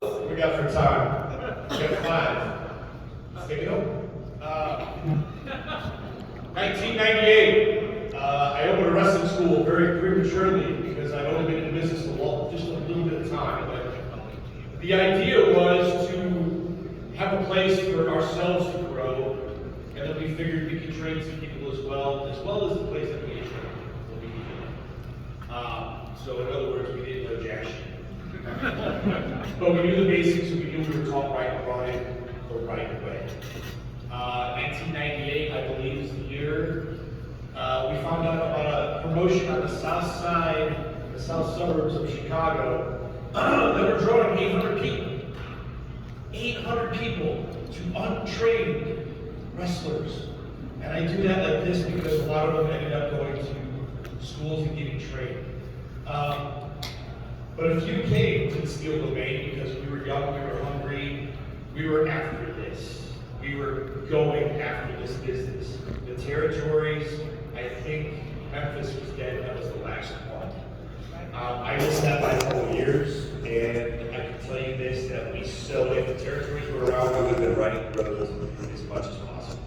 We got for time. We got 5. Let's take it over. 1998. I opened a wrestling school very prematurely because I've only been in business just a little bit of time. But the idea was to have a place for ourselves to grow, and then we figured we could train some people as well as the place that we get trained. So in other words, we didn't know jack shit. But we knew the basics, and we knew we were taught right and running the right way. 1998, I believe, is the year we found out about a promotion on the south side, the south suburbs of Chicago, that were drawing 800 people. 800 people to untrained wrestlers. And I do that like this because a lot of them ended up going to schools and getting trained. But a few came to the steel domain because we were young, we were hungry, we were after this. We were going after this business. The territories, I think Memphis was dead, that was the last one. I missed that by a couple years, and I can tell you this, that we still, if the territories were around, we would have been running roads as much as possible.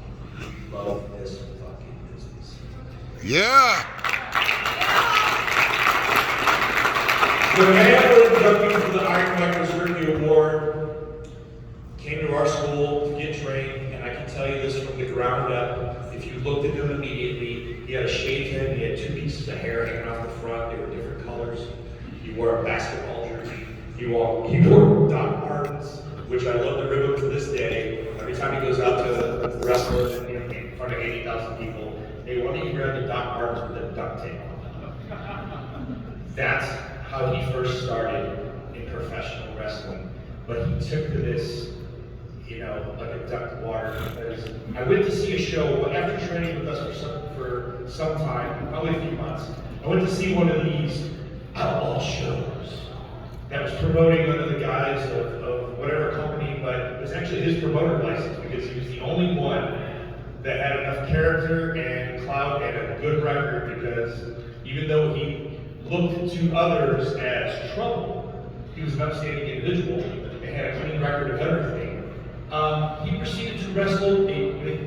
Love this fucking business. Yeah! The man who was inducted for the Iron Micro Rookie Award came to our school to get trained, and I can tell you this from the ground up. If you looked at him immediately, he had a shaved head, he had 2 pieces of hair hanging off the front, they were different colors. He wore a basketball jersey. He wore Doc Martens, which I love to rip him to this day. Every time he goes out to wrestlers in front of 80,000 people, hey, why don't you grab the Doc Martens with the duct tape on? That's how he first started in professional wrestling. But he took to this, like a duck to water. Because I went to see a show, but after training with us for some time, probably a few months, I went to see one of these outlaw shows that was promoting under the guise of whatever company, but it was actually his promoter license because he was the only one that had enough character and clout and a good record, because even though he looked to others as trouble, he was an upstanding individual and had a clean record of everything. He proceeded to wrestle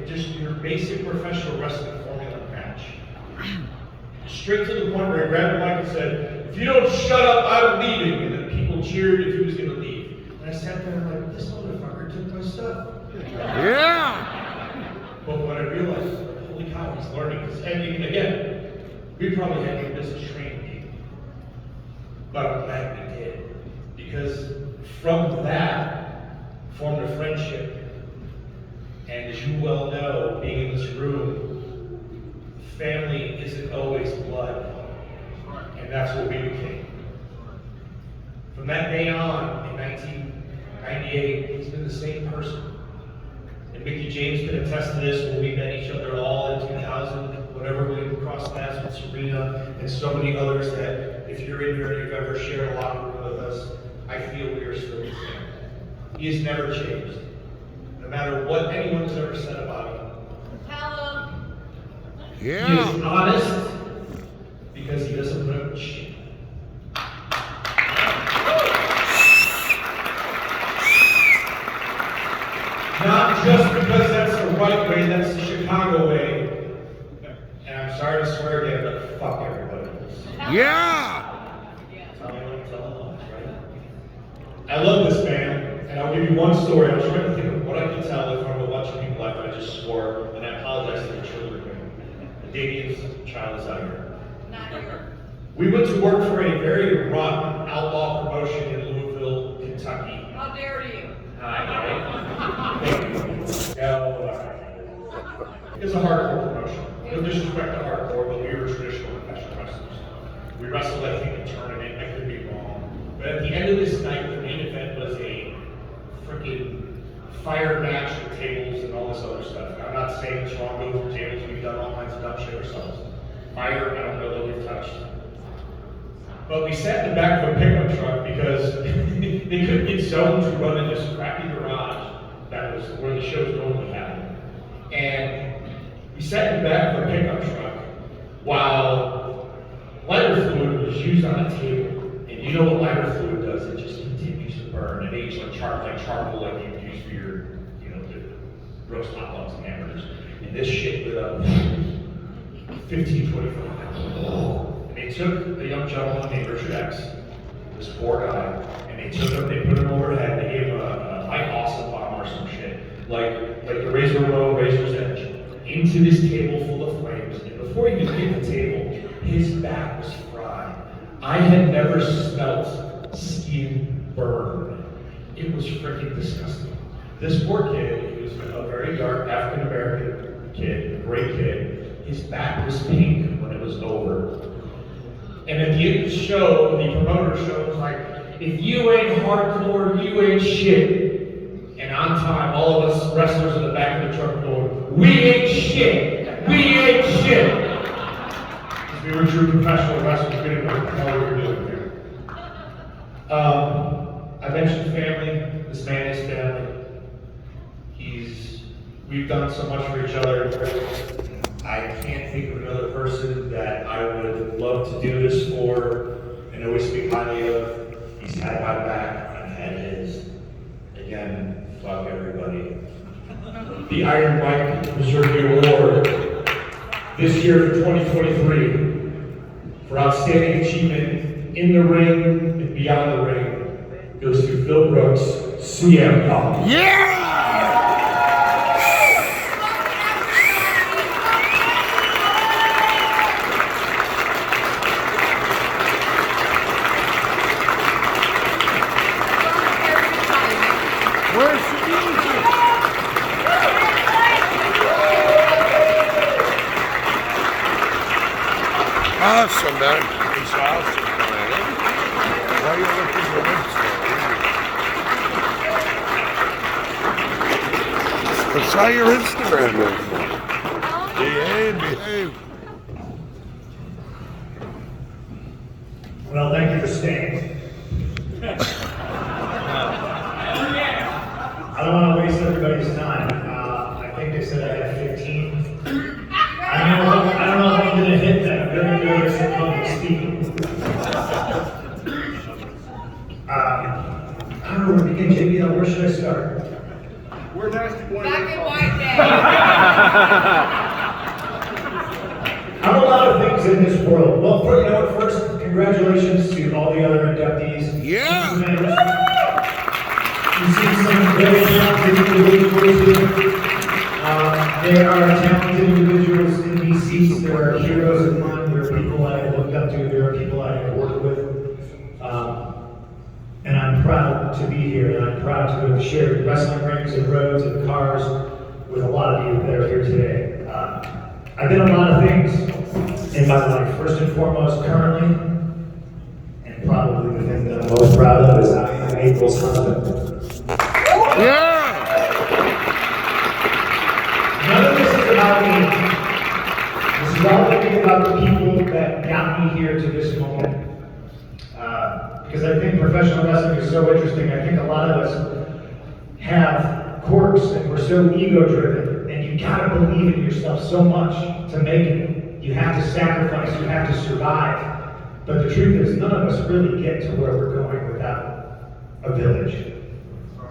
just your basic professional wrestling formula match. Straight to the point where he grabbed the mic and said, "If you don't shut up, I'm leaving." And then people cheered if he was going to leave. And I sat there and I'm like, this motherfucker took my stuff. Yeah! But what I realized, holy cow, he's learning. And again, we probably had no business training people. But I'm glad we did. Because from that formed a friendship. And as you well know, being in this room, family isn't always blood. And that's what we became. From that day on, in 1998, he's been the same person. And Mickey James can attest to this when we met each other all in 2000, whenever we crossed paths with Serena and so many others that if you're in here and you've ever shared a locker room with us, I feel we are still the same. He has never changed. No matter what anyone's ever said about him. Tell him. Yeah! He is honest because he doesn't put up with shit. Not just because that's the right way, that's the Chicago way. And I'm sorry to swear again, but fuck everybody else. Yeah! Tell me what I'm telling lies, right? I love this man, and I'll give you one story. I was trying to think of what I could tell in front of a bunch of people after I just swore, and I apologize to the children. Damien's child is out here. Not here. We went to work for a very rotten outlaw promotion in Louisville, Kentucky. How dare you? It was a hardcore promotion. No disrespect to hardcore, but we were traditional professional wrestlers. We wrestled, I think, a tournament. I could be wrong. But at the end of this night, the main event was a freaking fire match with tables and all this other stuff. I'm not saying it's wrong, go through tables. We've done all kinds of dumb shit ourselves. Fire, I don't know that we've touched. But we sat in the back of a pickup truck because they couldn't get zoned to run in this crappy garage that was where the shows normally happened. And we sat in the back of a pickup truck while lighter fluid was used on a table. And you know what lighter fluid does? It just continues to burn. It aged like charcoal, like you use for your, the roast hot dogs and hamburgers. And this shit lit up 15, 25 pounds. And they took a young gentleman named Richard X, this poor guy, and they took him, they put him overhead, they gave him a Mike Awesome bomb or some shit, like the Razor Row, Razor's Edge, into this table full of flames. And before he could hit the table, his back was fried. I had never smelt skin burn. It was freaking disgusting. This poor kid, he was a very dark African American kid, a great kid. His back was pink when it was over. And at the end of the show, the promoter show was like, if you ain't hardcore, you ain't shit. And on time, all of us wrestlers in the back of the truck going, we ain't shit! We ain't shit! Because we were true professional wrestlers, we didn't know what the hell we were doing here. I mentioned family. This man is family. We've done so much for each other. I can't think of another person that I would love to do this for and always speak highly of. He's had my back, I've had his. Again, fuck everybody. The Iron Mike Reserve Award this year for 2023 for outstanding achievement in the ring and beyond the ring goes to Phil Brooks, CM Punk. Yeah! Where's the music? Awesome, man. It's awesome, man. Why are you looking for Insta? What's on your Instagram, man? Behave. Well, thank you for staying. I don't want to waste everybody's time. I think they said I had 15. I don't know if I'm going to hit that. I'm very nervous at public speaking. I don't know where to begin, JB. Where should I start? We're nice to point Black and white day. I'm a lot of things in this world. Well, first, congratulations to all the other inductees. Yeah. You've seen some very talented individuals here. There are talented individuals in these seats. There are heroes of mine. There are people I have looked up to. There are people I have worked with. And I'm proud to be here. And I'm proud to have shared wrestling rings and roads and cars with a lot of you that are here today. I've done a lot of things in my life. First and foremost, currently, and probably the thing that I'm most proud of is I am April's husband. Yeah! None of this is about me. This is all going to be about the people that got me here to this moment. Because I think professional wrestling is so interesting. I think a lot of us have quirks and we're so ego-driven, and you gotta believe in yourself so much to make it. You have to sacrifice, you have to survive. But the truth is, none of us really get to where we're going without a village.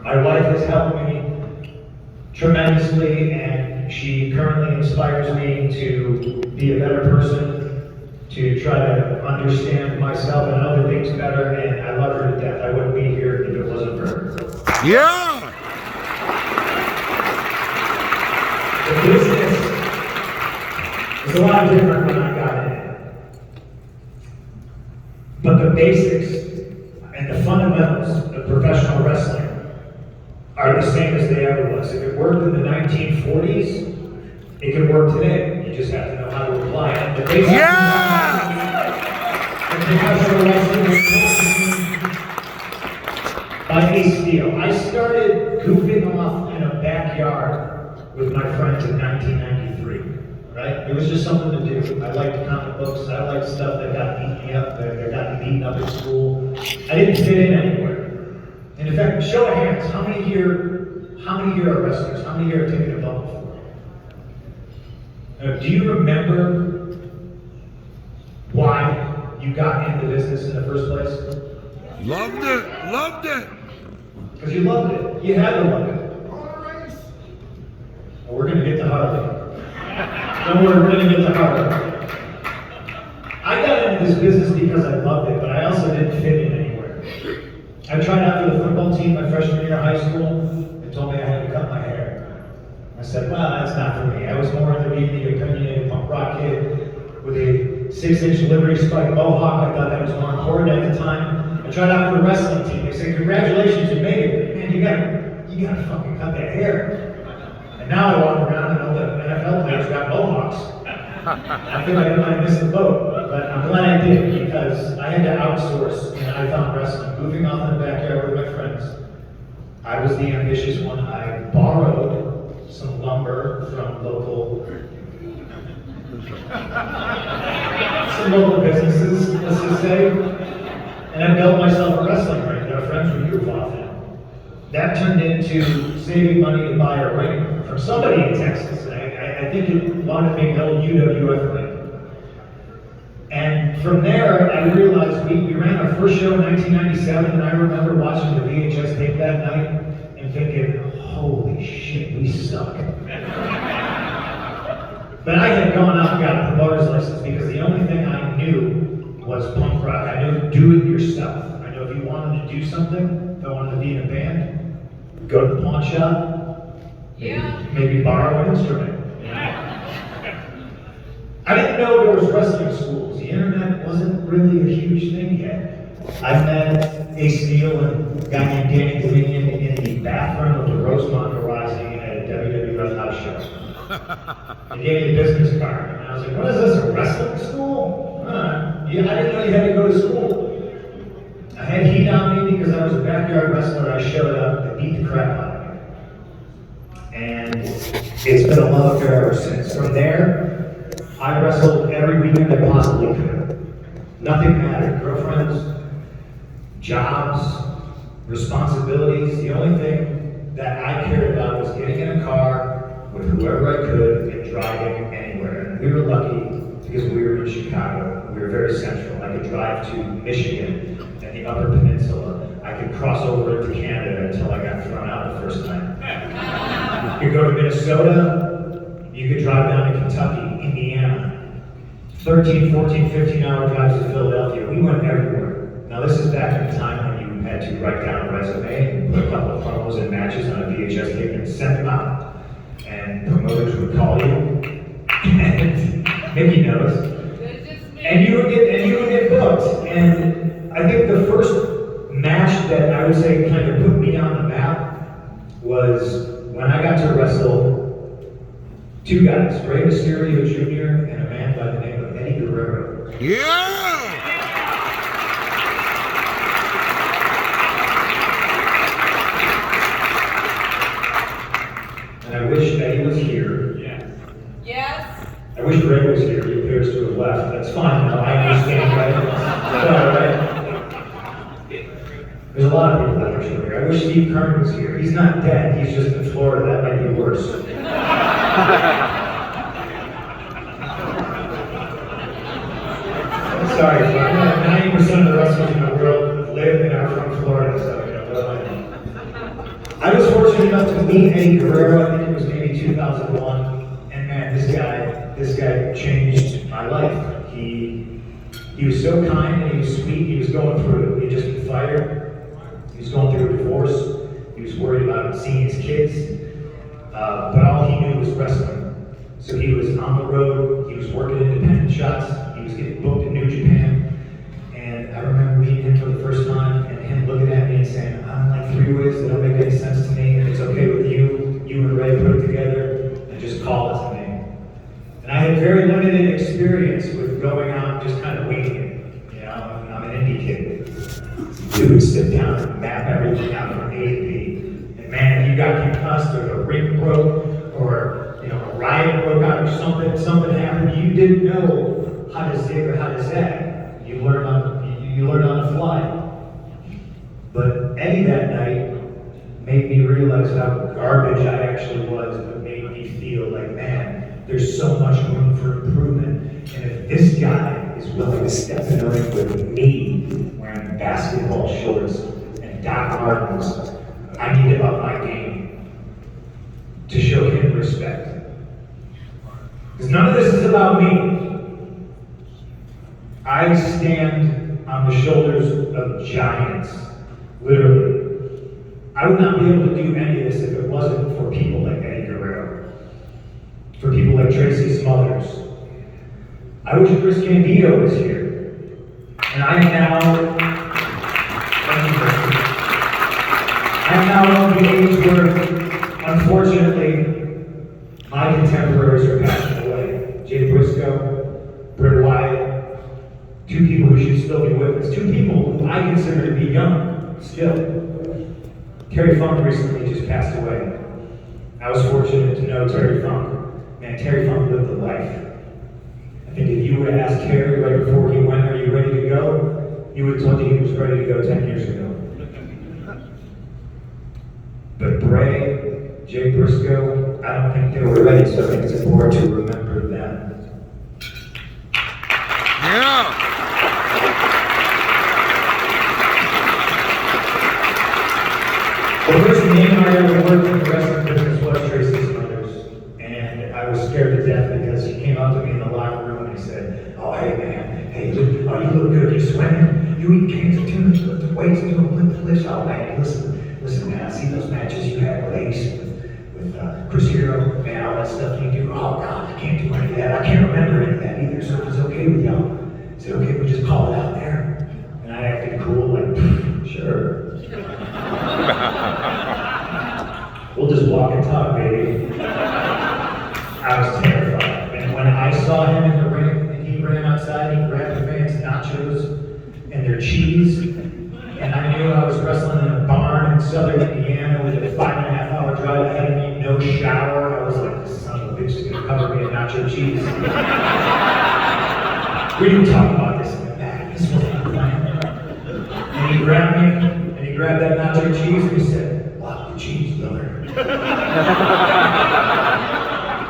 My wife has helped me tremendously, and she currently inspires me to be a better person, to try to understand myself and other things better, and I love her to death. I wouldn't be here if it wasn't for her. Yeah! The business is a lot different when I got in. But the basics and the fundamentals of professional wrestling are the same as they ever was. If it worked in the 1940s, it can work today. You just have to know how to apply it. The basics of professional wrestling was taught by Ace Steel. I started goofing off in a backyard with my friends in 1993, right? It was just something to do. I liked comic books. I liked stuff that got beat me up, that got me beaten up at school. I didn't fit in anywhere. And in fact, show of hands, how many here are wrestlers? How many here have taken a bump before? Do you remember why you got into business in the first place? Loved it. Because you loved it. You had to love it. Well, we're gonna get to Harley. Don't worry, we're gonna get to Harley. I got into this business because I loved it, but I also didn't fit in anywhere. I tried out for the football team my freshman year of high school. They told me I had to cut my hair. I said, well, that's not for me. I was more into being the opinionated punk rock kid with a 6-inch livery spike mohawk. I thought that was more important at the time. I tried out for the wrestling team. They said, congratulations, you made it. Man, you gotta fucking cut that hair. And now I walk around and all the NFL players got mohawks. I feel like I might miss the boat, but I'm glad I did because I had to outsource and I found wrestling. Moving off in the backyard with my friends, I was the ambitious one. I borrowed some lumber from some local businesses, let's just say, and I built myself a wrestling ring that our friends would goof off in. That turned into saving money to buy a ring from somebody in Texas. I think it wound up being an old UWF ring. And from there, I realized we ran our first show in 1997, and I remember watching the VHS tape that night and thinking, holy shit, we suck. But I had gone out and got a promoter's license because the only thing I knew was punk rock. I knew do it yourself. I knew if you wanted to do something, if I wanted to be in a band, go to the pawn shop, maybe borrow an instrument. I didn't know there was wrestling schools. The internet wasn't really a huge thing yet. I met Ace Neal and a guy named Danny Dominion in the bathroom of the Rosemont Rising at a WWF house show. He gave me a business card, and I was like, what is this, a wrestling school? Yeah, I didn't know you had to go to school. I had heat on me because I was a backyard wrestler. I showed up and beat the crap out of me. And it's been a love affair ever since. From there, I wrestled every weekend I possibly could. Nothing mattered. Girlfriends, jobs, responsibilities. The only thing that I cared about was getting in a car with whoever I could and driving anywhere. And we were lucky because we were in Chicago. We were very central. I could drive to Michigan and the Upper Peninsula. I could cross over into Canada until I got thrown out the first time. You could go to Minnesota. You could drive down to Kentucky, Indiana, 13, 14, 15-hour drives to Philadelphia. We went everywhere. Now this is back in the time when you had to write down a resume and put a couple of promos and matches on a VHS tape and send them out. And promoters would call you, and Mickey knows. And you would get booked. And I think the first match that I would say kind of put me on the map was when I got to wrestle two guys, Rey Mysterio Jr. and a man by the name of Eddie Guerrero. Yeah! And I wish Eddie was here. Yes. I wish Ray was here. He appears to have left. That's fine now. I understand, right? There's a lot of people that are here. I wish Steve Kern was here. He's not dead. He's just in Florida. That might be worse. I'm sorry, 90% of the wrestlers in the world live and are from Florida, so you know what I mean. I was fortunate enough to meet Eddie Guerrero. I think it was maybe 2001, and man, this guy changed my life. He was so kind and he was sweet. He was going through. He had just been fired. He was going through a divorce. He was worried about seeing his kids. But all he knew was wrestling. So he was on the road, he was working independent shots, he was getting booked in New Japan. And I remember meeting him for the first time and him looking at me and saying, I'm like 3 ways that don't make any sense to me. If it's okay with you, you and Ray put it together and just call it to me. And I had very limited experience with going out and just kind of winging it. You know, I'm an indie kid. Dude would sit down and map everything out from A to B. And man, if you got concussed or the ring broke or a riot broke out or something happened, you didn't know how to zig or how to zag. You learn on the fly. But Eddie that night made me realize how garbage I actually was, but made me feel like, man, there's so much room for improvement. And if this guy is willing to step in the ring with me, wearing basketball shorts and Doc Martens, I need to up my game to show him respect. Because none of this is about me. I stand on the shoulders of giants, literally. I would not be able to do any of this if it wasn't for people like Eddie Guerrero, for people like Tracy Smothers. I wish Chris Candido was here. And I'm now on the age where, unfortunately, my contemporaries are passing away. Jay Briscoe, Britt Wyatt, two people who should still be with us. Two people who I consider to be young, still. Terry Funk recently just passed away. I was fortunate to know Terry Funk. Man, Terry Funk lived a life. I think if you would have asked Terry right before he went, are you ready to go? He would have told you he was ready to go 10 years ago. But Bray, Jay Briscoe, I don't think they were ready, so I think it's important to remember them. Yeah. The first name I ever worked in the wrestling business was Tracy Smothers. And I was scared to death because he came up to me in the locker room and he said, oh, hey man, hey, you look good, you swimming, you eat cans of tuna, you lift weights, do lift lifts, oh man, listen man, I see those matches you had with Ace, with Chris Hero, man, all that stuff you do, oh God, I can't do any of that, I can't remember any of that either, so if it's okay with y'all, is it okay if we just call it out there? And I acted cool, like, sure. We'll just walk and talk, baby. I was terrified. And when I saw him in the ring and he ran outside, he grabbed the fans' nachos and their cheese. And I knew I was wrestling in a barn in southern Indiana with a 5.5-hour drive ahead of me, no shower. I was like, this son of a bitch is gonna cover me in nacho cheese. We didn't talk about this in the back. This wasn't the plan. And he grabbed me, and he grabbed that nacho cheese, and he said, lock the cheese, brother.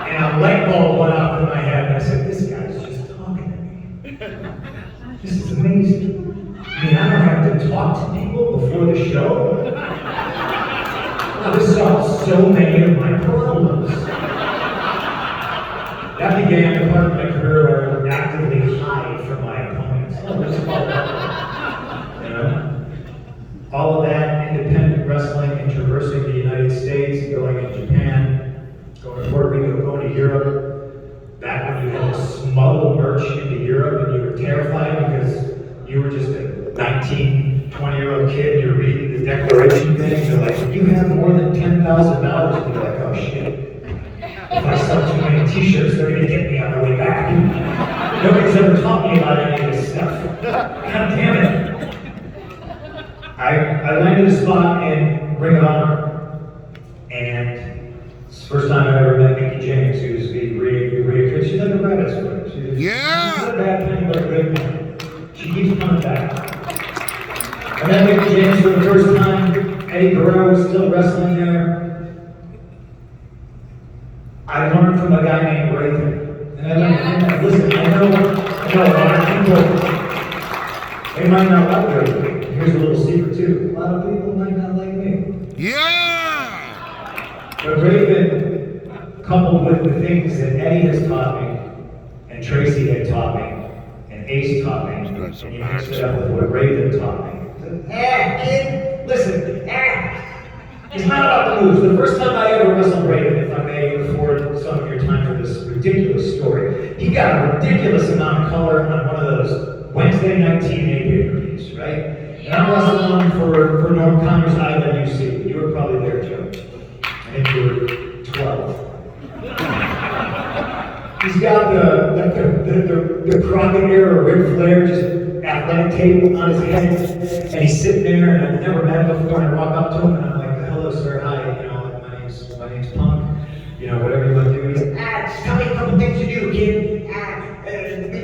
And a light bulb went off in my head, and I said, this guy's just talking to me. This is amazing. I mean, I don't have to talk to people before the show. Wow, this solves so many of my problems. That began the part of my career where I would actively hide from my opponents. Oh, this is all that. You know? All of that independent wrestling and traversing the United States, going to Japan, going to Puerto Rico, going to Europe. Back when you had to smuggle merch into Europe and you were terrified because you were just a 19, 20-year-old kid and you're reading the declaration things. They're like, you have more than $10,000. And you're like, oh shit. If I sell too many t-shirts, they're gonna get me on the way back. Nobody's ever taught me about any of this stuff. God damn it. I landed a spot in Ring of Honor, and it's the first time I ever met Mickey James, who's the Rhea kid. She's like a rabbit's foot. She's not a bad penny, but a great penny. She keeps coming back. I met Mickey James for the first time. Eddie Guerrero was still wrestling there. I learned from a guy named Raven. And I learned, listen, I know a lot of people, they might not like Raven. Here's a little secret too. A lot of people might not like me. Yeah! But Raven, coupled with the things that Eddie has taught me, and Tracy had taught me, and Ace taught me, and you mix it up with what Raven taught me. Kid, listen, it's not about the moves. The first time I ever wrestled Raven, if I may afford some of your time for this ridiculous story, he got a ridiculous amount of color on one of those Wednesday night TNA pay-per-views, right? And I'm wrestling for Norm Connor's Island UC. You were probably there, Joe. I think you were 12. He's got the Crockett era Ric Flair just athletic tape on his head, and he's sitting there, and I've never met him before, and I walk up to him, and I'm like, hello, sir, hi, you know, my name's Punk, you know, whatever you want to do. He's like, just tell me a couple things you do, kid,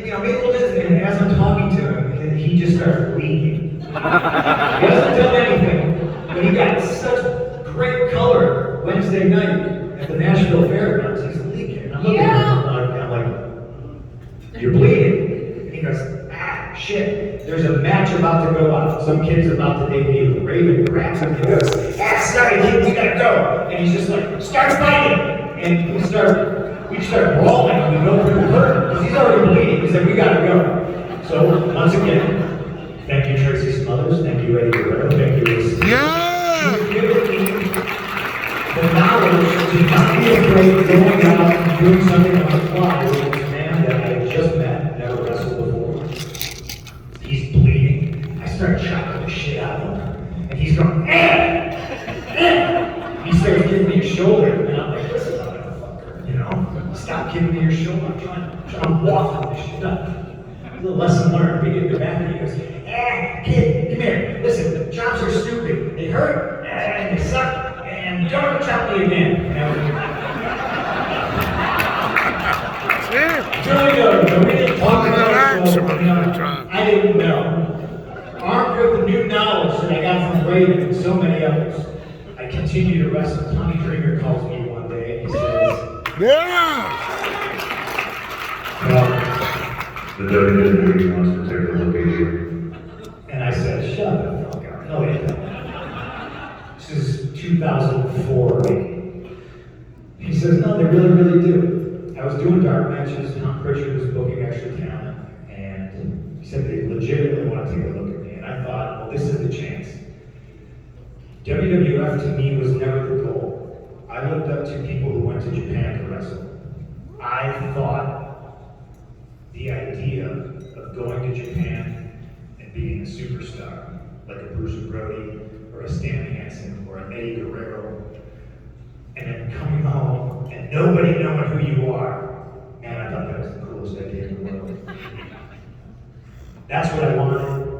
you know, make a little business. And as I'm talking to him, he just starts leaking. He doesn't tell me anything, but he got such great color Wednesday night at the Nashville Fairgrounds. He's leaking, and I'm looking at him, I'm like, you're bleeding. And he goes, shit, there's a match about to go on. Some kid's about to debut. Raven grabs him and goes, sorry go. And he's just like, start fighting. And we start brawling and we go through the curtain because he's already bleeding. He's like, we gotta go. So once again, thank you Tracy Smothers, thank you Eddie Guerrero, thank you Ace. Yeah! You've given me the knowledge to not be afraid of going out and doing something on the fly with this man that I had just met, never wrestled before. He's bleeding. I start chopping the shit out of him. And he's going, He starts giving me a shoulder, and I'm like, listen, motherfucker, you know, stop giving me your shoulder. I'm trying to walk this shit up. A little lesson learned. We get the back and he goes, kid, come here. Listen, chops are stupid. They hurt, and they suck, and don't ever chop me again. We didn't talk about it, so, I didn't know. Armed with the new knowledge that I got from Raven and so many others, I continue to wrestle. Tommy Dreamer calls me one day and he says, Yeah! the WWE wants to take a look at you. And I said, shut the fuck up. No, they don't. This is 2004. He says, no, they really, really do. I was doing dark matches. Tom Pritchard was booking extra talent. And he said they legitimately want to take a look at me. And I thought, well, this is the chance. WWF to me was never the goal. I looked up to people who went to Japan to wrestle. I thought the idea of going to Japan and being a superstar, like a Bruce Brody or a Stan Hansen or an Eddie Guerrero, and then coming home and nobody knowing who you are, man, I thought that was the coolest idea in the world. That's what I wanted.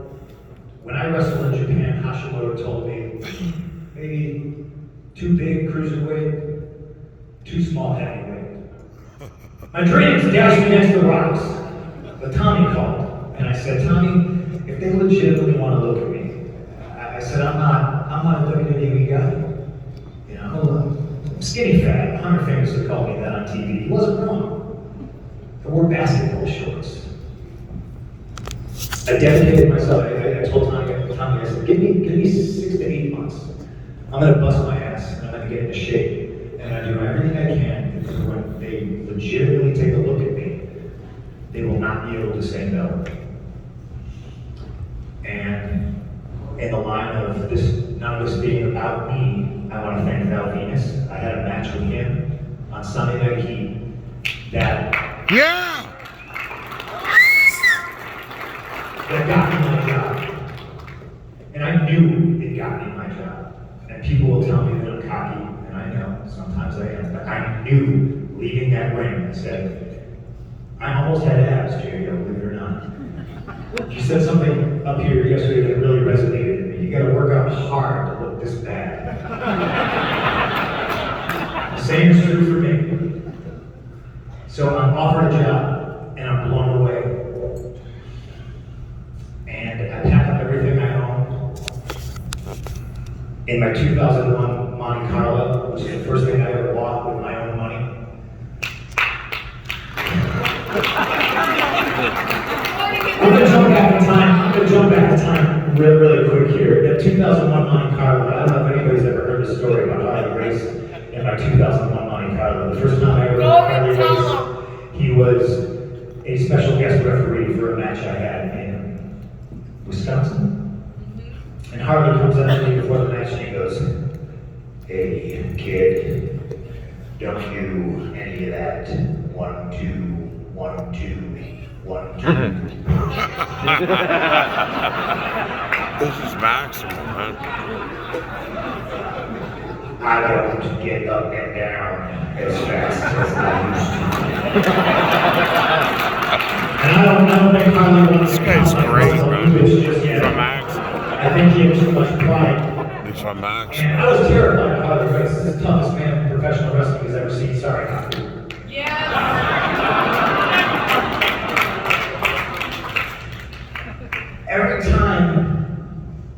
When I wrestled in Japan, Hashimoto told me, maybe too big cruiserweight, too small heavyweight. My dreams dashed against the rocks. But Tommy called, and I said, Tommy, if they legitimately want to look at me, I said, I'm not a WWE guy. You know, I'm skinny fat. Hunter famously called me that on TV. He wasn't wrong. I wore basketball shorts. I dedicated myself. I told Tommy, I said, give me 6 to 8 months. I'm gonna bust my ass, and I'm gonna get into shape, and I do everything I can because when they legitimately take a look at me, they will not be able to say no. And in the line of this, none of this being about me, I want to thank Val Venus. I had a match with him on Sunday Night Heat that got me my job. And I knew it got me my job. And people will tell me that I'm cocky, and I know, sometimes I am, but I knew leaving that ring, I said, I almost had abs, Jerry, believe it or not. You said something up here yesterday that really resonated with me. You gotta work out hard to look this bad. The same is true for me. So I'm offered a job, and I'm blown away. And I pack up everything I own. In my 2001 Monte Carlo, which is the first thing I ever bought with my own money. I'm gonna jump back in time really quick here. That 2001 Monte Carlo, I don't know if anybody's ever heard the story about how I raced in my 2001 Monte Carlo. The first time I ever Harley raced, he was a special guest referee for a match I had in Wisconsin. And Harley comes up to me before the match and he goes, hey kid, don't do any of that 1, 2, 1, 2. 1, 2. This is maximum, man. I don't get up and down as fast as I used to. And I don't think Harley wants This guy's great, man. From maximum. I think he has too much pride. He's from maximum. And I was terrified of Harley Race. This is the toughest man in professional wrestling he's ever seen. Sorry, Harley. Every time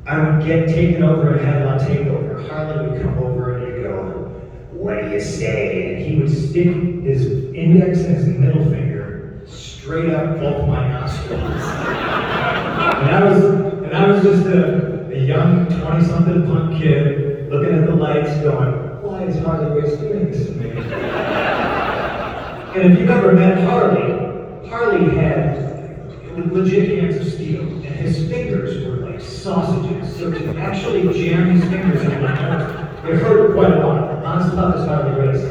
I would get taken over a headlock takeover, Harley would come over and he'd go, what do you say? And he would stick his index and his middle finger straight up both my nostrils. and I was just a young 20-something punk kid looking at the lights going, why is Harley Race doing this to me? And if you've ever met Harley, Harley had legit hands of steel, and his fingers were like sausages. So to actually jam his fingers into my nose, it hurt quite a lot. Not as tough as Harley Race.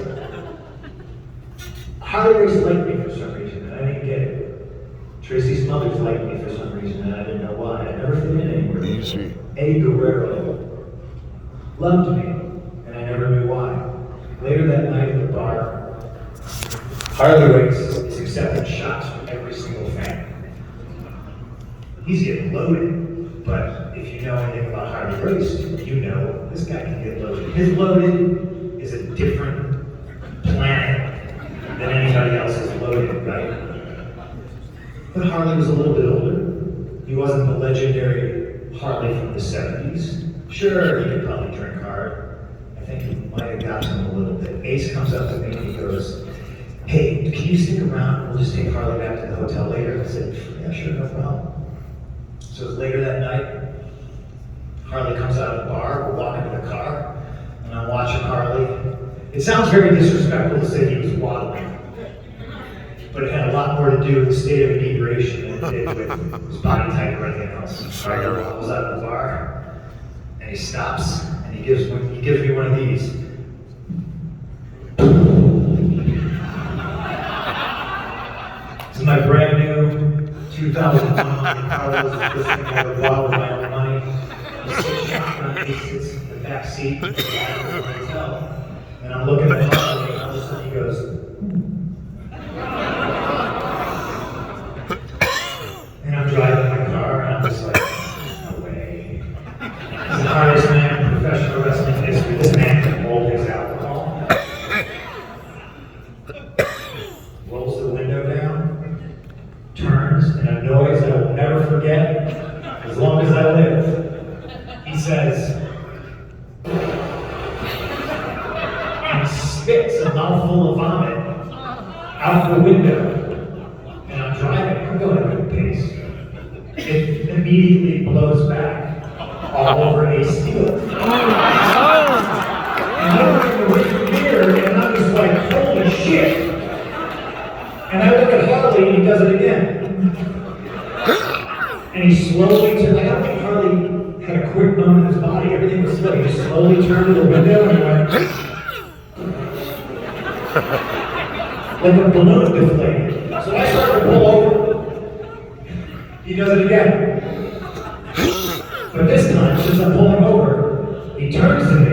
Harley Race liked me for some reason, and I didn't get it. Tracy Smothers liked me for some reason, and I didn't know why. I never fit in anywhere. Easy. Eddie Guerrero loved me, and I never knew why. Later that night at the bar, Harley Race is accepting shots from every single fan. He's getting loaded, but if you know anything about Harley Race, you know this guy can get loaded. His loaded is a different planet than anybody else's loaded, right? But Harley was a little bit older. He wasn't the legendary Harley from the 70s. Sure, he could probably drink hard. I think he might have gotten him a little bit. Ace comes up to me and he goes, "Hey, can you stick around? We'll just take Harley back to the hotel later." I said, "Yeah, sure, no problem." So it's later that night. Harley comes out of the bar, we're walking to the car, and I'm watching Harley. It sounds very disrespectful to say he was waddling, but it had a lot more to do with the state of inebriation than it did with his body type or anything else. Harley walks out of the bar, and he stops, and he gives me one of these. This is my brand new 2001 Carlos. This is the first thing I ever bought with my own money. He sits shotgun, he sits in the back seat of the hotel. And I'm looking at Harley, and all of a sudden he goes, and I'm driving my car, and I'm just like, no way. He's the hardest man in professional wrestling history. This man can hold his alcohol. Rolls the window down, turns, and a noise I will never forget as long as I live. He says, and spits a mouthful of vomit out the window. And I'm driving, I'm going at a good pace. It immediately blows back all over a steel. And I look in the rearview mirror and I'm just like, holy shit. And I look at Harley and he does it again. And he slowly turns, I don't think Harley had a quick moment in his body, everything was slow. He just slowly turned to the window and he went, like a balloon deflated. So I started to pull over. He does it again. But this time, since I'm pulling over, he turns to me.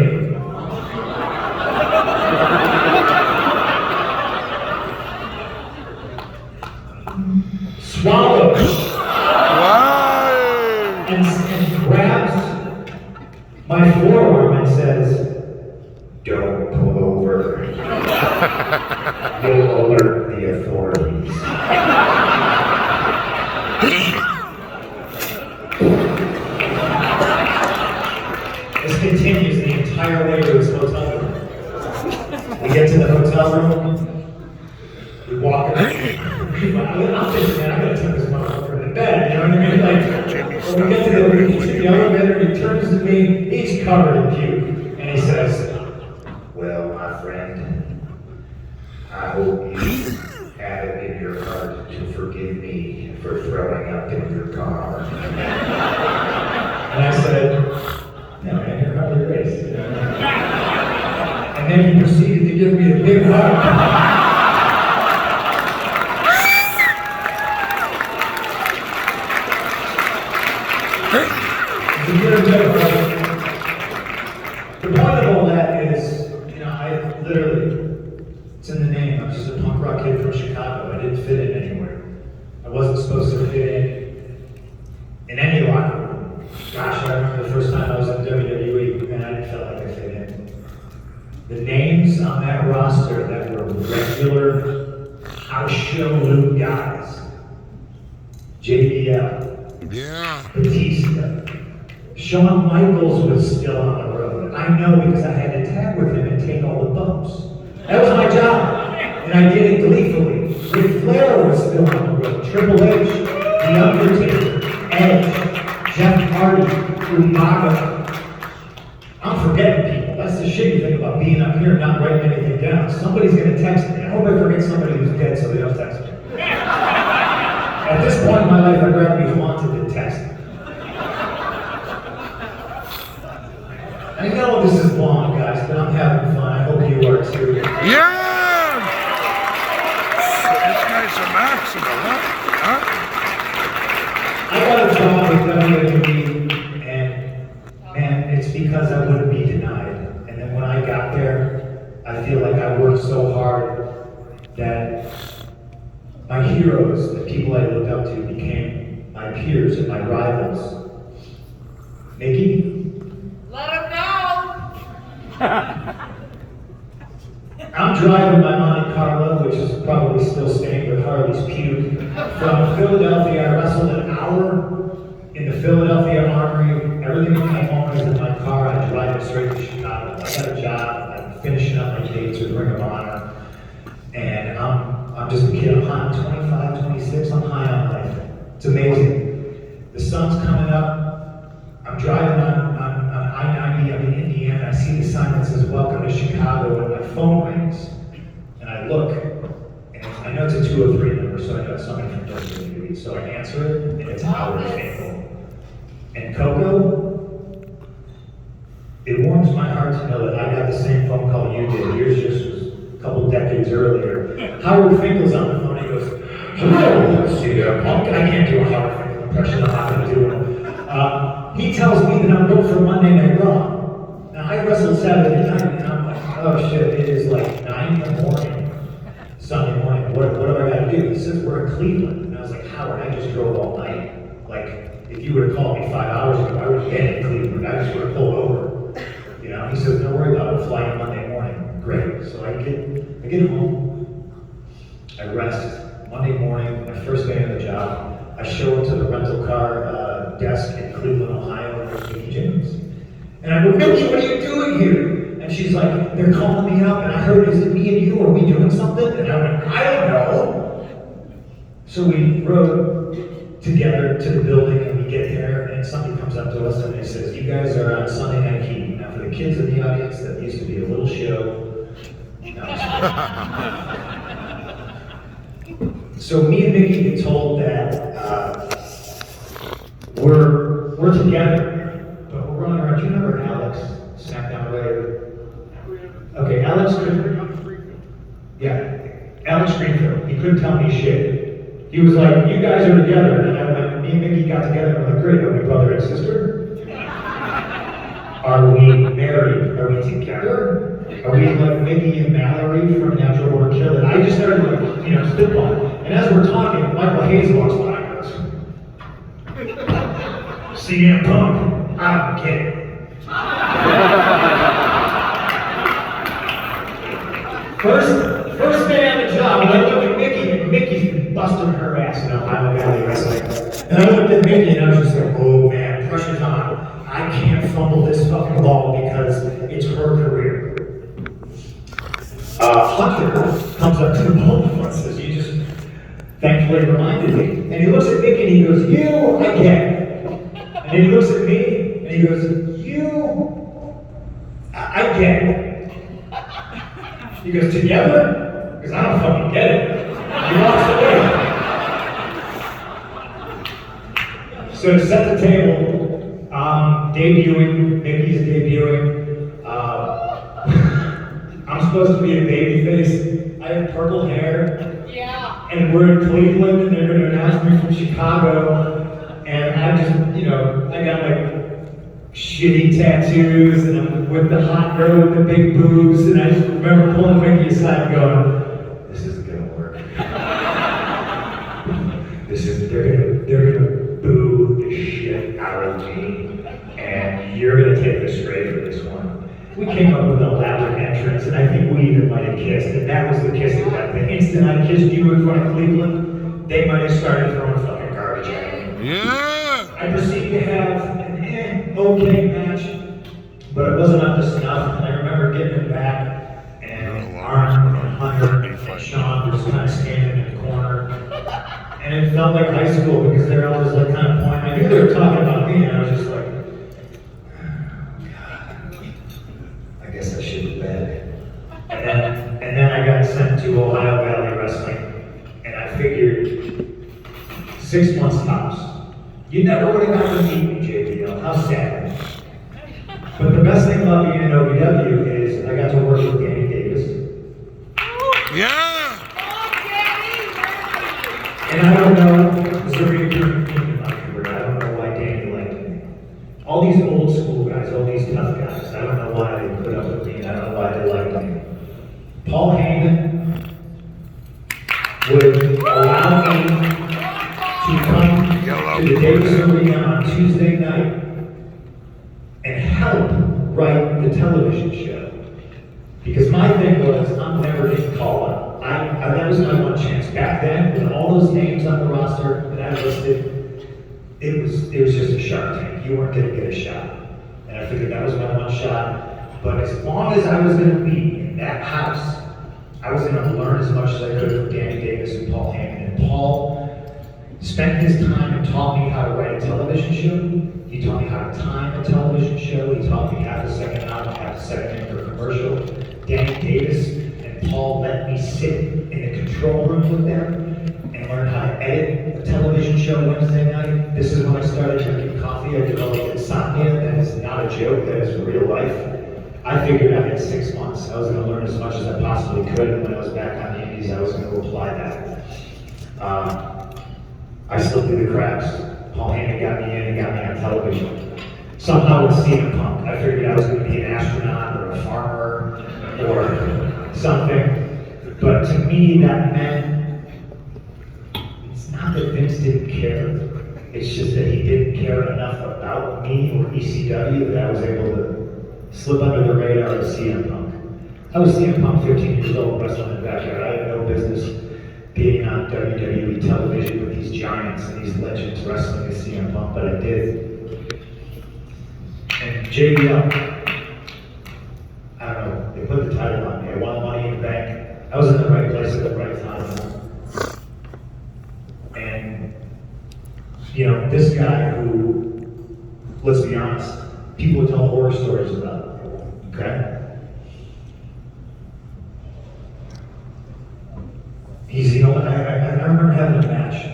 Swallows. And grabs my forearm and says, "Don't pull over. You'll alert the authorities." This continues the entire way to his hotel room. We get to the hotel room. We walk in. I'm thinking, man, I gotta take this motherfucker to bed. You know what I mean? Like, when we get to the elevator, he turns to me. He's covered in puke, and he says, "Well, my friend, I hope you have it in your heart to forgive me for throwing up in your car." And I said, "No, man, you're Harley Race." And then he proceeded to give me a big hug. The point of all that is, you know, I literally, it's in the name, I'm just a punk rock kid from Chicago. I didn't fit in anywhere. I wasn't supposed to fit in any locker room. Gosh, I remember the first time I was in WWE, and I didn't feel like I fit in. The names on that roster that were regular house show loot guys: JBL, Batista, Shawn Michaels was still on the road. I know because I had to tag with him and take all the bumps. That was my job, and I did it gleefully. Ric Flair was still on the road. Triple H, The Undertaker, Edge, Jeff Hardy, Umaga. I'm forgetting people. That's the shitty thing about being being up here and not writing anything down. Somebody's gonna text me. I hope I forget somebody who's dead so they don't text me. At this point in my life, I'd rather be haunted than texted. I know this is long, guys, but I'm having fun. I hope you are too. Yeah! This guy's a maximum, huh? I got a job with WWE, and it's because I wouldn't be denied. And then when I got there, I feel like I worked so hard that my heroes, the people I looked up to, became my peers and my rivals. Nikki? Let him know. I'm driving my Monte Carlo, which is probably still stained with Harley's puke, from Philadelphia. I wrestled an hour in the Philadelphia Armory. Everything that came home is in my car. I drive it straight to Chicago. I got a job. I'm finishing up my dates with Ring of Honor. And I'm just a kid. I'm high. I'm 25, 26. I'm high on life. It's amazing. The sun's coming up. I'm driving on I-90. I'm in Indiana. I see the sign that says "Welcome to Chicago," and my phone rings. And I look, and I know it's a 203 number, so I know it's somebody from WWE. So I answer it, and it's Howard Finkel. And Coco, it warms my heart to know that I got the same phone call you did. Yours just was a couple decades earlier. Howard Finkel's on the phone. He goes, "Hello, CM Punk." I can't do a Howard Finkel impression. I'm not going to do it. He tells me that I'm booked for Monday Night Raw. Now, I wrestled Saturday night, and I'm like, oh shit, it is like 9 in the morning, Sunday morning. What do I got to do? He says, we're in Cleveland. And I was like, Howard, I just drove all night. Like, if you would have called me 5 hours ago, I would have been in Cleveland. I just would have pulled over. You know, he says, don't worry about it, flying Monday morning. Great. So I get home, I rest. Monday morning, my first day on the job, I show up to the rental car desk in Cleveland, Ohio, and there's Mickey James. And I go, Mickey, what are you doing here? And she's like, they're calling me up, and I heard, is it me and you? Are we doing something? And I went, I don't know. So we rode together to the building, and we get there, and somebody comes up to us, and it says, you guys are on Sunday Night Heat. Now, for the kids in the audience, that used to be a little show. No, so me and Mickey get told that we're together, but we're running around. Do you remember Alex, SmackDown writer? Okay, Alex Greenfield. He couldn't tell me shit. He was like, you guys are together. And I went, me and Mickey got together, and we're like, great, are we brother and sister? Are we married? Are we together? Are we like Mickey and Mallory from Natural Born Killer? And I just started like, spitballing. And as we're talking, Michael Hayes walks by and goes, CM Punk, I'm kidding. First day on the job, and I looked at Mickey, and Mickey's been busting her ass in Ohio Valley Wrestling. And I looked at Mickey, and I was just like, oh man, pressure's on. I can't fumble this fucking ball because it's her career. Hunter comes up to the ball and says, you just thankfully reminded me. And he looks at Mickey and he goes, you, I get it. And then he looks at me and he goes, you, I get it. He goes, together? Because I don't fucking get it. He walks away. So to set the table, debuting, Mickey's debuting. I'm supposed to be a baby face. I have purple hair. Yeah. And we're in Cleveland, and they're going to announce me from Chicago. And I just, I got like shitty tattoos, and I'm with the hot girl with the big boobs, and I just remember pulling Mickey aside and going, this isn't going to work. They're going to boo the shit out of me, and you're going to take the straight for this one. We came up with an elaborate entrance, and I think we even might have kissed, and that was the kissing time. The instant I kissed you in front of Cleveland, they might have started throwing fucking garbage at me. Yeah! I proceeded to have an okay match, but it wasn't up to snuff, and I remember getting it back, and Arn and Hunter and Sean were just kind of standing in the corner, and it felt like high school because they're all just like kind of pointing. I knew they were talking about me, and I was just like, I guess I should be bad. to Ohio Valley Wrestling, and I figured 6 months tops. You never would have gotten to meet me, JBL. How sad. But the best thing about being in OVW is I got to work with Danny Davis. Yeah! And I don't know, this is a really different thing in my career. I don't know why Danny liked me. All these old school guys, all these tough guys, I don't know why they put up with me, and I don't know why they liked me. Paul Heyman would allow me to come to the Davis Arena on Tuesday night and help write the television show. Because my thing was, I'm never getting called up. That was my one chance. Back then, with all those names on the roster that I listed, it was just a Shark Tank. You weren't gonna get a shot. And I figured that was my one shot. But as long as I was gonna be in that house, I was gonna learn as much as I could from Danny Davis and Paul Heyman. And Paul spent his time and taught me how to write a television show. He taught me how to time a television show. He taught me half a second out, half a second in for a commercial. Danny Davis and Paul let me sit in the control room with them and learn how to edit a television show Wednesday night. This is when I started drinking coffee. I developed insomnia. That is not a joke, that is real life. I figured out in 6 months I was going to learn as much as I possibly could, and when I was back on the Indies, I was going to apply that. I slipped through the cracks. Paul Heyman got me in and got me on television. Somehow with CM Punk, I figured I was going to be an astronaut or a farmer or something. But to me, that meant, it's not that Vince didn't care. It's just that he didn't care enough about me or ECW that I was able to slip under the radar of CM Punk. I was CM Punk 15 years old, wrestling in the backyard. I had no business being on WWE television with these giants and these legends wrestling as CM Punk, but I did. And JBL, I don't know, they put the title on me. I won Money in the Bank. I was in the right place at the right time. And, you know, this guy who, let's be honest, people would tell horror stories about, okay? He's, you know, I remember having a match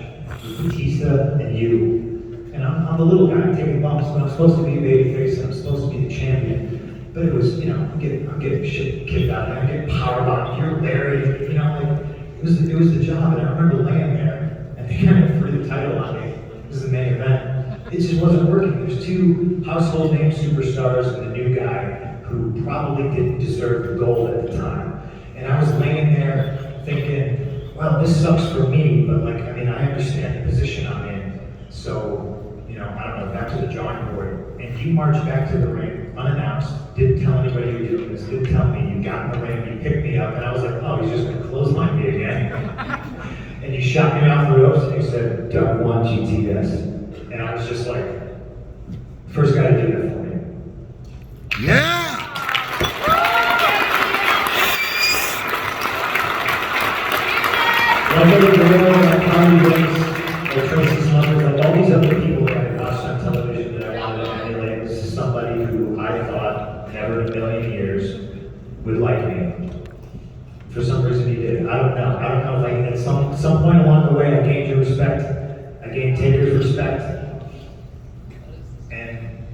with Batista and you, and I'm the little guy, I'm taking bumps, but I'm supposed to be a babyface, and I'm supposed to be the champion. But it was, you know, I'm getting shit kicked out of me, I'm getting powerbombed, you're Larry, you know, like, it was the job, and I remember laying there, and they kind of threw the title on me. It was the main event. It just wasn't working. There's two household name superstars and a new guy who probably didn't deserve the gold at the time. And I was laying there thinking, well, this sucks for me, but like, I mean, I understand the position I'm in. So, you know, I don't know, back to the drawing board. And you marched back to the ring, unannounced, didn't tell anybody you were doing this, didn't tell me, you got in the ring, you picked me up, and I was like, oh, he's just gonna clothesline me again. And you shot me off the ropes and you said, Doug 1 GTS. And I was just like, first guy to do that for me. Yeah! Like every girl, like Harvey Banks, like Tracy Smothers, like all these other people that I watched on television that I wanted to emulate, this is somebody who I thought never in a million years would like me. For some reason he did. I don't know. Like at some point along the way I gained your respect. I gained Taker's respect. And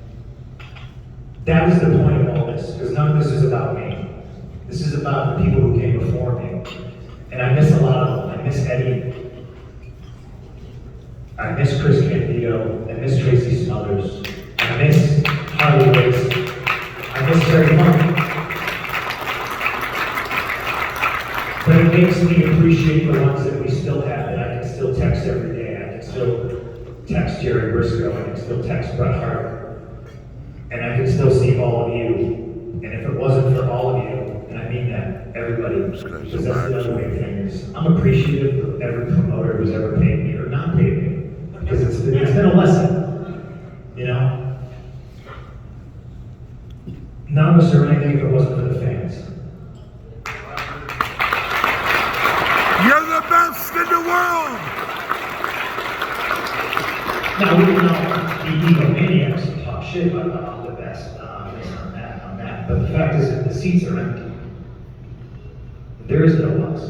that is the point of all this, because none of this is about me. This is about the people who came before me. And I miss a lot of them. I miss Eddie. I miss Chris Candido. I miss Tracy Smothers. I miss Harley Race. I miss Terry Funk. But it makes me appreciate the ones that we still have, that I can still text every day. I can still text Jerry Briscoe. I can still text Bret Hart. And I can still see all of you. And if it wasn't for all of you, and I mean that, everybody, because that's the other big thing is, I'm appreciative of every promoter who's ever paid me or not paid me, because it's been a lesson, you know? None of us are anything if it wasn't for the fans. You're the best in the world! Now, we know the egomaniacs who talk shit about I'm the best, on this, on that, but the fact is that the seats are empty. There is no us.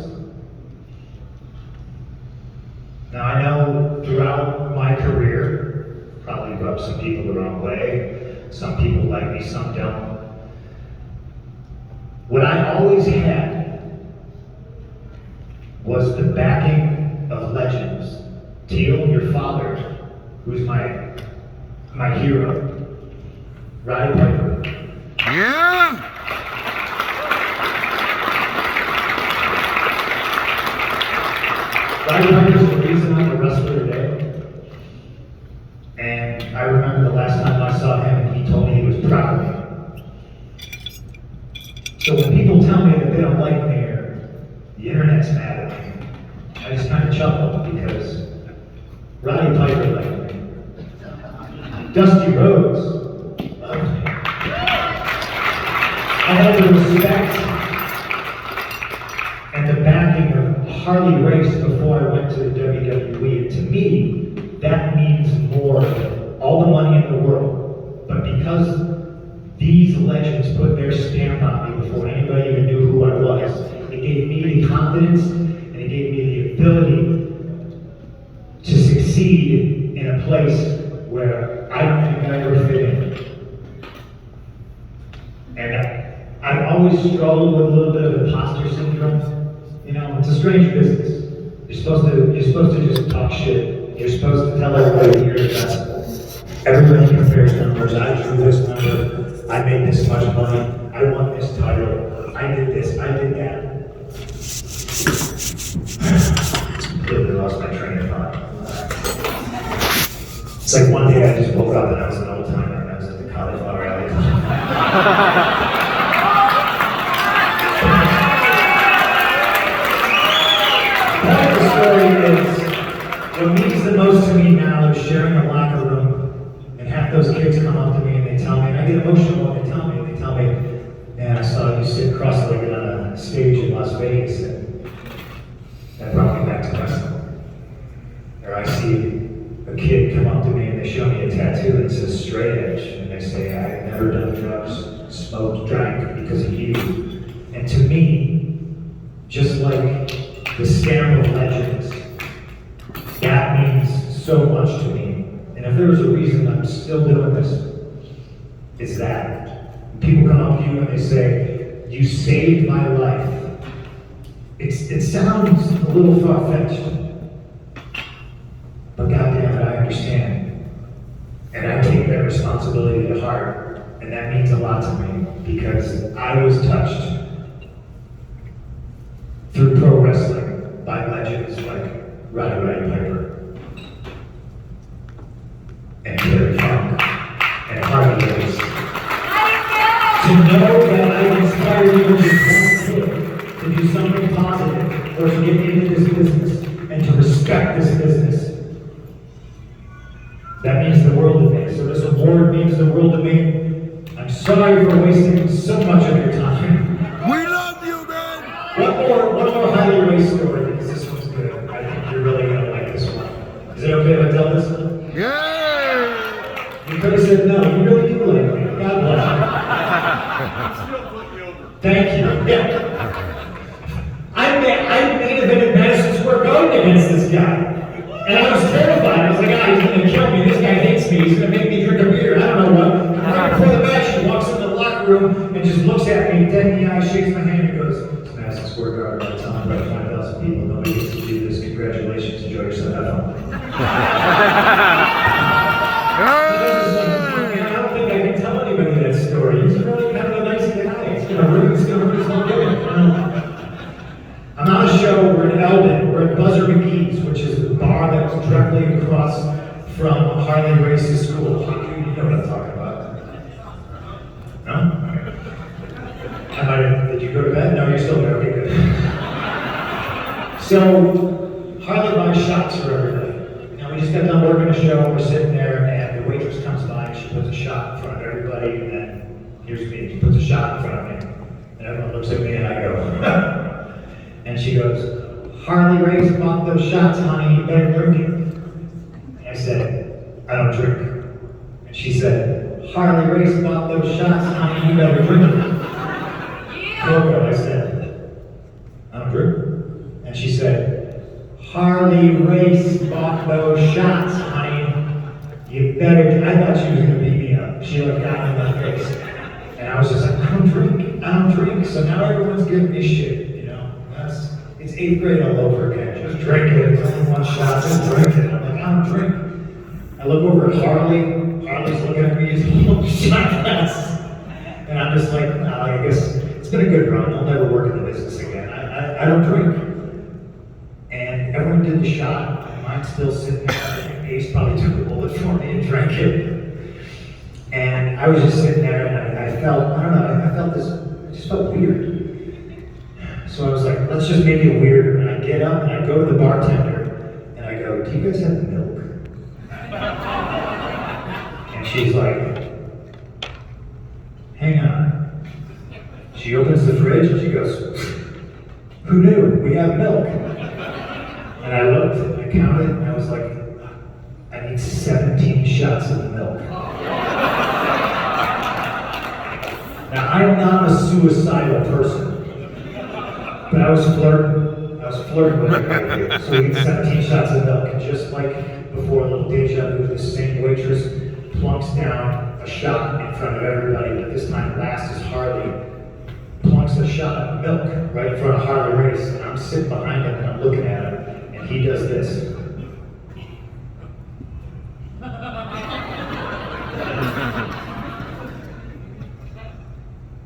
Now I know throughout my career, probably rubbed some people the wrong way. Some people like me, some don't. What I always had was the backing of legends. Teal, your father, who's my hero, Roddy Piper. Yeah. Roddy Piper's the reason I'm a wrestler today. And I remember the last time I saw him and he told me he was proud of me. So when people tell me that they don't like me or the internet's mad at me, I just kind of chuckle because Roddy Piper liked me. Dusty Rhodes loved me. I had the respect and the backing of Harley Race before I went to the WWE. And to me, that means more than all the money in the world. But because these legends put their stamp on me before anybody even knew who I was, it gave me the confidence and it gave me the ability to succeed in a place where I don't think I ever fit in. And I've always struggled with a little bit of imposter syndrome. You know, it's a strange business. You're supposed to just talk shit. You're supposed to tell everybody you're the best. Everybody compares numbers. I drew this number. I made this much money. I won this title. I did this. I did that. Completely lost my train of thought. It's like one day I just woke up and I was an old timer and I was at the Cauliflower Alley Club. The story is, what means the most to me now is sharing a locker room and half those kids come up to me and they tell me, and I get emotional when they tell me, man, I saw you sit cross-legged on a stage in Las Vegas and that brought me back to wrestling. Or I see a kid come up to me and they show me a tattoo that says straight edge and they say, I've never done drugs, smoked, drank because of you. And to me, just like the stamp of legends, that means so much to me. And if there was a reason I'm still doing this, it's that. When people come up to you and they say, you saved my life. It sounds a little far-fetched, but goddamn it, I understand. And I take that responsibility to heart, and that means a lot to me because I was touched through pro wrestling by legends like Roddy Piper and Terry Funk and Harley Race. To know that I inspired you with this one kid to do something positive or to get into this business and to respect this business, that means the world to me. So this award means the world to me. I'm sorry for wasting so much of your time. We love you, man. One more Harley Race story, because this one's good. I think you're really gonna like this one. Is it okay if I tell this one? Yeah. You could have said no. You really do like me. God bless Still put me over. you. Thank you. Yeah. I main evented Madison Square Garden against this guy. And I was terrified. I was like, he's gonna kill me. This guy hates me. He's gonna make me drink a beer. I don't know what. And right before the match, he walks into the locker room and just looks at me, dead in the eye, shakes my hand, and goes, it's Madison Square Garden. It's on about 5,000 people. Nobody gets to do this. Congratulations. Enjoy yourself. Have fun. I don't think I can tell anybody that story. He's really kind of a nice guy. It's gonna hurt his whole gimmick. I'm on a show. We're in Eldon. We're at Buzzer McGee's, which is the bar that was directly across from Harley Race's school. You know what I'm talking about? No? Did you go to bed? No, you're still there. Okay, good. So, Harley buys shots for everybody. Now, we just got done working a show. We're sitting there, and the waitress comes by, and she puts a shot in front of everybody, and then here's me. She puts a shot in front of me. And everyone looks at me, and I go, and she goes, Harley Race bought those shots, honey, you better drink it. And I said, I don't drink. And she said, Harley Race bought those shots, honey, you better drink it. Coco, I said, I don't drink. And she said, Harley Harley Race bought those shots, honey. You better, I thought she was gonna beat me up. She like got in my face. And I was just like, I don't drink. So now everyone's giving me shit, you know? It's 8th grade all over again. Just drink it, it's only one shot, just drink it. I'm like, I don't drink. I look over at Harley, Harley's looking at me as a little shot glass. And I'm just like, nah, I guess it's been a good run. I'll never work in the business again. I don't drink. And everyone did the shot, and mine's still sitting there. Ace probably took a bullet for me and drank it. And I was just sitting there, and I felt, I don't know, I felt this, it just felt weird. So I was like, let's just make it weirder. And I get up, and I go to the bartender, and I go, do you guys have milk? And she's like, hang on. She opens the fridge, and she goes, who knew? We have milk. And I looked, and I counted, and I was like, I need 17 shots of milk. Now, I am not a suicidal person, but I was flirting with her. So we need 17 shots of milk, and just like before, a little deja vu, the same waitress plunks down a shot in front of everybody, but this time last is Harley. Plunks a shot of milk right in front of Harley Race, and I'm sitting behind him and I'm looking at him, and he does this.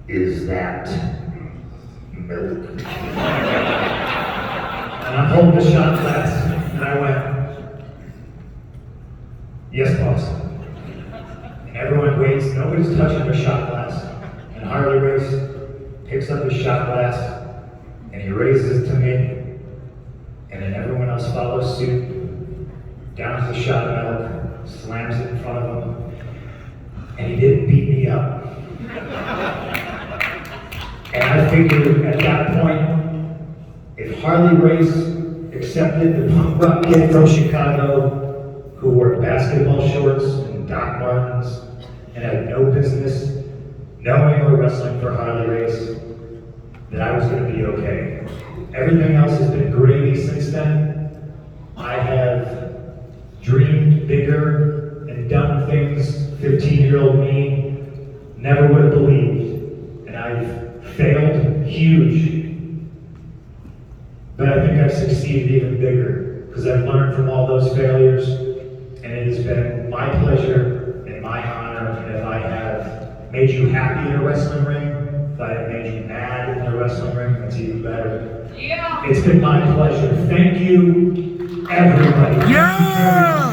Is that milk? And I'm holding the shot glass, and I went, yes, boss. And everyone waits, nobody's touching their shot glass, and Harley Race picks up his shot glass, and he raises it to me, and then everyone else follows suit, downs the shot of milk, slams it in front of him, and he didn't beat me up. And I figured at that point, if Harley Race accepted the punk rock kid from Chicago who wore basketball shorts and Doc Martens and had no business knowing or wrestling for Harley Race, that I was going to be okay. Everything else has been gravy since then. I have dreamed bigger and done things 15-year-old me never would have believed. And I've failed huge. But I think I've succeeded even bigger because I've learned from all those failures. And it has been my pleasure and my honor. And if I have made you happy in a wrestling ring, if I have made you mad in a wrestling ring, that's even better. Yeah. It's been my pleasure. Thank you, everybody. Yeah!